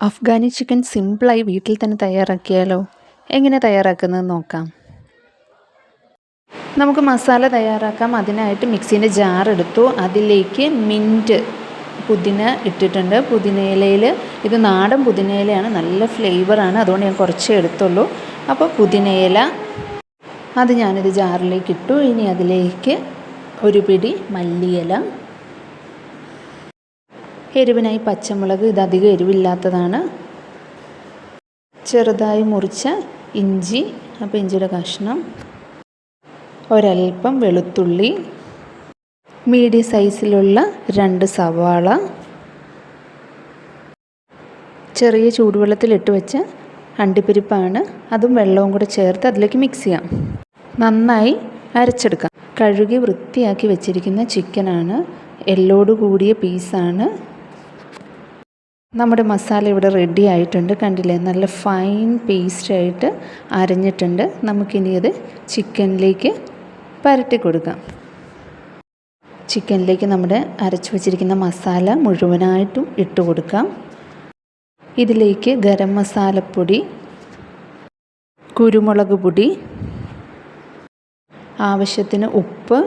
Afghani chicken സിമ്പിളായി വീട്ടിൽ തന്നെ തയ്യാറാക്കിയാലോ? എങ്ങനെ തയ്യാറാക്കുന്നതെന്ന് നോക്കാം. നമുക്ക് മസാല തയ്യാറാക്കാം. അതിനായിട്ട് മിക്സീൻ്റെ ജാർ എടുത്തു. അതിലേക്ക് മിൻറ്റ് പുതിന ഇട്ടിട്ടുണ്ട്. പുതിനയിലയിൽ ഇത് നാടൻ പുതിനയിലയാണ്, നല്ല ഫ്ലേവറാണ്, അതുകൊണ്ട് ഞാൻ കുറച്ചേ എടുത്തുള്ളൂ. അപ്പോൾ പുതിനയില അത് ഞാനിത് ജാറിലേക്ക് ഇട്ടു. ഇനി അതിലേക്ക് ഒരു പിടി മല്ലിയില, എരിവിനായി പച്ചമുളക്, ഇത് അധികം എരിവില്ലാത്തതാണ്, ചെറുതായി മുറിച്ച ഇഞ്ചി, അപ്പോൾ ഇഞ്ചിയുടെ കഷ്ണം, ഒരൽപ്പം വെളുത്തുള്ളി, മീഡിയം സൈസിലുള്ള 2 സവാള, ചെറിയ ചൂടുവെള്ളത്തിലിട്ട് വെച്ച അണ്ടിപ്പരിപ്പാണ്, അതും വെള്ളവും കൂടെ ചേർത്ത് അതിലേക്ക് മിക്സ് ചെയ്യാം. നന്നായി അരച്ചെടുക്കാം. കഴുകി വൃത്തിയാക്കി വെച്ചിരിക്കുന്ന ചിക്കനാണ്, എല്ലോട് കൂടിയ പീസാണ്. നമ്മുടെ മസാല ഇവിടെ റെഡി ആയിട്ടുണ്ട്. കണ്ടില്ലേ, നല്ല ഫൈൻ പേസ്റ്റായിട്ട് അരഞ്ഞിട്ടുണ്ട്. നമുക്കിനി അത് ചിക്കനിലേക്ക് പരട്ടി കൊടുക്കാം. ചിക്കനിലേക്ക് നമ്മുടെ അരച്ചു വച്ചിരിക്കുന്ന മസാല മുഴുവനായിട്ടും ഇട്ട് കൊടുക്കാം. ഇതിലേക്ക് ഗരം മസാലപ്പൊടി, കുരുമുളക് പൊടി, ആവശ്യത്തിന് ഉപ്പ്,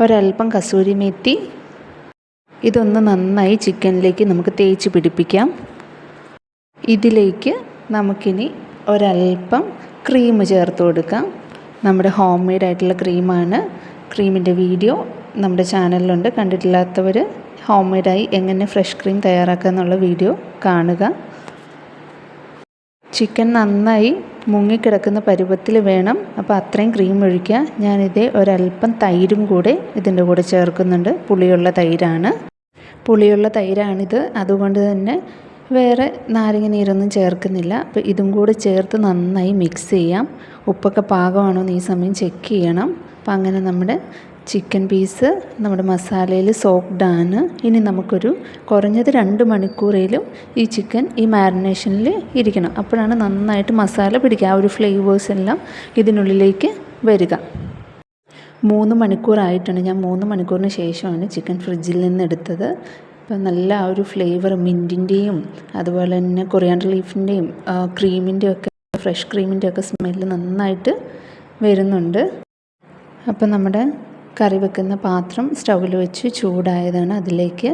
ഒരൽപ്പം കസൂരി മേത്തി, ഇതൊന്ന് നന്നായി ചിക്കനിലേക്ക് നമുക്ക് തേച്ച് പിടിപ്പിക്കാം. ഇതിലേക്ക് നമുക്കിനി ഒരൽപ്പം ക്രീം ചേർത്ത് കൊടുക്കാം. നമ്മുടെ ഹോം മെയ്ഡ് ആയിട്ടുള്ള ക്രീമാണ്. ക്രീമിൻ്റെ വീഡിയോ നമ്മുടെ ചാനലിലുണ്ട്. കണ്ടിട്ടില്ലാത്തവർ ഹോം മെയ്ഡായി എങ്ങനെ ഫ്രഷ് ക്രീം തയ്യാറാക്കുക എന്നുള്ള വീഡിയോ കാണുക. ചിക്കൻ നന്നായി മുങ്ങിക്കിടക്കുന്ന പരുവത്തിൽ വേണം, അപ്പോൾ അത്രയും ക്രീം ഒഴിക്കുക. ഞാനിതേ ഒരൽപ്പം തൈരും കൂടെ ഇതിൻ്റെ കൂടെ ചേർക്കുന്നുണ്ട്. പുളിയുള്ള തൈരാണിത്, അതുകൊണ്ട് തന്നെ വേറെ നാരങ്ങ നീരൊന്നും ചേർക്കുന്നില്ല. അപ്പോൾ ഇതും കൂടെ ചേർത്ത് നന്നായി മിക്സ് ചെയ്യാം. ഉപ്പൊക്കെ പാകമാണോ എന്ന് ഈ സമയം ചെക്ക് ചെയ്യണം. അപ്പോൾ അങ്ങനെ നമ്മുടെ ചിക്കൻ പീസ് നമ്മുടെ മസാലയിൽ സോക്ക്ഡാണ്. ഇനി നമുക്കൊരു കുറഞ്ഞത് 2 മണിക്കൂറേലും ഈ ചിക്കൻ ഈ മാരിനേഷനിൽ ഇരിക്കണം. അപ്പോഴാണ് നന്നായിട്ട് മസാല പിടിക്കുക, ആ ഒരു ഫ്ലേവേഴ്സ് എല്ലാം ഇതിനുള്ളിലേക്ക് വരിക. 3 മണിക്കൂറായിട്ടുണ്ട്. ഞാൻ 3 മണിക്കൂറിന് ശേഷമാണ് ചിക്കൻ ഫ്രിഡ്ജിൽ നിന്ന് എടുത്തത്. അപ്പം നല്ല ആ ഒരു ഫ്ലേവർ മിൻറ്റിൻ്റെയും അതുപോലെ തന്നെ കൊറിയാണ്ടർ ലീഫിൻ്റെയും ക്രീമിൻ്റെ ഒക്കെ, ഫ്രഷ് ക്രീമിൻ്റെ ഒക്കെ സ്മെല്ല് നന്നായിട്ട് വരുന്നുണ്ട്. അപ്പം നമ്മുടെ കറി വെക്കുന്ന പാത്രം സ്റ്റൗവിൽ വെച്ച് ചൂടായതാണ്. അതിലേക്ക്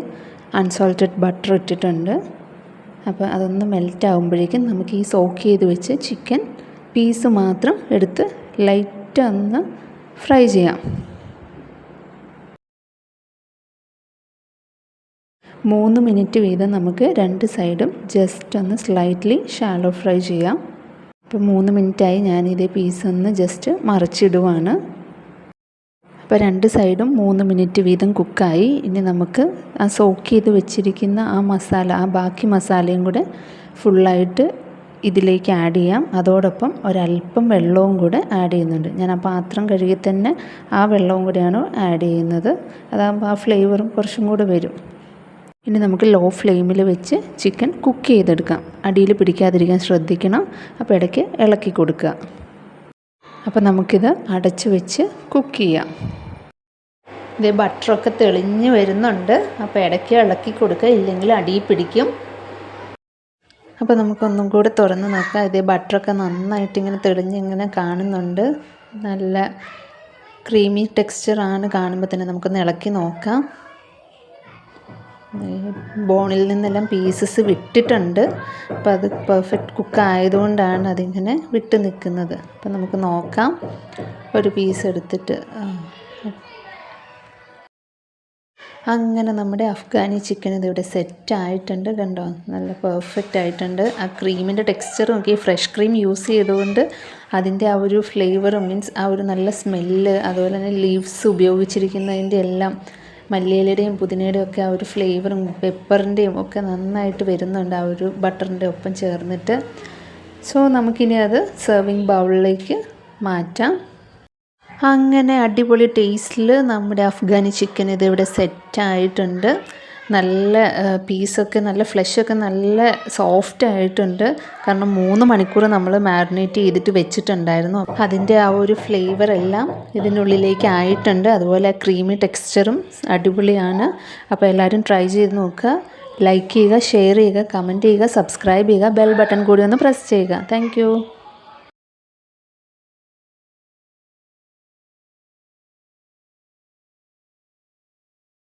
അൺസോൾട്ടഡ് ബട്ടർ ഇട്ടിട്ടുണ്ട്. അപ്പോൾ അതൊന്ന് മെൽറ്റ് ആകുമ്പോഴേക്കും നമുക്ക് ഈ സോക്ക് ചെയ്ത് വെച്ച് ചിക്കൻ പീസ് മാത്രം എടുത്ത് ലൈറ്റ് ഒന്ന് ഫ്രൈ ചെയ്യാം. 3 മിനിറ്റ് വീതം നമുക്ക് 2 സൈഡും ജസ്റ്റ് ഒന്ന് സ്ലൈറ്റ്ലി ഷാലോ ഫ്രൈ ചെയ്യാം. ഇപ്പോൾ 3 മിനിറ്റായി. ഞാനിതേ പീസ് ഒന്ന് ജസ്റ്റ് മറിച്ചിടുവാണ്. അപ്പോൾ 2 സൈഡും 3 മിനിറ്റ് വീതം കുക്കായി. ഇനി നമുക്ക് ആ സോക്ക് ചെയ്ത് വെച്ചിരിക്കുന്ന ആ മസാല, ആ ബാക്കി മസാലയും കൂടെ ഫുള്ളായിട്ട് ഇതിലേക്ക് ആഡ് ചെയ്യാം. അതോടൊപ്പം ഒരല്പം വെള്ളവും കൂടെ ആഡ് ചെയ്യുന്നുണ്ട്. ഞാൻ ആ പാത്രം കഴുകി തന്നെ ആ വെള്ളവും കൂടെയാണ് ആഡ് ചെയ്യുന്നത്. അതാകുമ്പോൾ ആ ഫ്ലേവറും കുറച്ചും കൂടെ വരും. ഇനി നമുക്ക് ലോ ഫ്ലെയിമിൽ വെച്ച് ചിക്കൻ കുക്ക് ചെയ്തെടുക്കാം. അടിയിൽ പിടിക്കാതിരിക്കാൻ ശ്രദ്ധിക്കണം. അപ്പോൾ ഇടയ്ക്ക് ഇളക്കി കൊടുക്കുക. അപ്പോൾ നമുക്കിത് അടച്ച് വെച്ച് കുക്ക് ചെയ്യാം. ഇത് ബട്ടറൊക്കെ തെളിഞ്ഞ് വരുന്നുണ്ട്. അപ്പോൾ ഇടയ്ക്ക് ഇളക്കി കൊടുക്കുക, ഇല്ലെങ്കിൽ അടിയിൽ പിടിക്കും. അപ്പോൾ നമുക്കൊന്നും കൂടെ തുറന്ന് നോക്കാം. ഇതേ ബട്ടറൊക്കെ നന്നായിട്ട് ഇങ്ങനെ തെളിഞ്ഞിങ്ങനെ കാണുന്നുണ്ട്. നല്ല ക്രീമി ടെക്സ്ചറാണ്. കാണുമ്പോൾ തന്നെ നമുക്കൊന്ന് ഇളക്കി നോക്കാം. ബോണിൽ നിന്നെല്ലാം പീസസ് വിട്ടിട്ടുണ്ട്. അപ്പോൾ അത് പെർഫെക്റ്റ് കുക്ക് ആയതുകൊണ്ടാണ് അതിങ്ങനെ വിട്ട് നിൽക്കുന്നത്. അപ്പോൾ നമുക്ക് നോക്കാം. ഒരു പീസ് എടുത്തിട്ട് അങ്ങനെ നമ്മുടെ അഫ്ഗാനി ചിക്കൻ ഇതിവിടെ സെറ്റായിട്ടുണ്ട്. കണ്ടോ, നല്ല പെർഫെക്റ്റ് ആയിട്ടുണ്ട്. ആ ക്രീമിൻ്റെ ടെക്സ്ചർ നോക്കി, ഫ്രഷ് ക്രീം യൂസ് ചെയ്തുകൊണ്ട് അതിൻ്റെ ആ ഒരു ഫ്ലേവർ, മീൻസ് ആ ഒരു നല്ല സ്മെല്ല്, അതുപോലെ തന്നെ ലീവ്സ് ഉപയോഗിച്ചിരിക്കുന്നതിൻ്റെ എല്ലാം, മല്ലിയിലയുടെയും പുതിനയുടെയും ഒക്കെ ആ ഒരു ഫ്ലേവറും പെപ്പറിൻ്റെയും ഒക്കെ നന്നായിട്ട് വരുന്നുണ്ട് ആ ഒരു ബട്ടറിൻ്റെ ഒപ്പം ചേർന്നിട്ട്. സോ നമുക്കിനി അത് സെർവിങ് ബൗളിലേക്ക് മാറ്റാം. അങ്ങനെ അടിപൊളി ടേസ്റ്റിൽ നമ്മുടെ അഫ്ഗാനി ചിക്കൻ ഇതിവിടെ സെറ്റായിട്ടുണ്ട്. നല്ല പീസൊക്കെ, നല്ല ഫ്ലഷൊക്കെ നല്ല സോഫ്റ്റ് ആയിട്ടുണ്ട്. കാരണം 3 മണിക്കൂർ നമ്മൾ മാരിനേറ്റ് ചെയ്തിട്ട് വെച്ചിട്ടുണ്ടായിരുന്നു. അതിൻ്റെ ആ ഒരു ഫ്ലേവർ എല്ലാം ഇതിനുള്ളിലേക്ക് ആയിട്ടുണ്ട്. അതുപോലെ ക്രീമി ടെക്സ്ചറും അടിപൊളിയാണ്. അപ്പോൾ എല്ലാവരും ട്രൈ ചെയ്ത് നോക്കുക. ലൈക്ക് ചെയ്യുക, ഷെയർ ചെയ്യുക, കമൻറ്റ് ചെയ്യുക, സബ്സ്ക്രൈബ് ചെയ്യുക, ബെൽ ബട്ടൺ കൂടി ഒന്ന് പ്രസ് ചെയ്യുക. താങ്ക്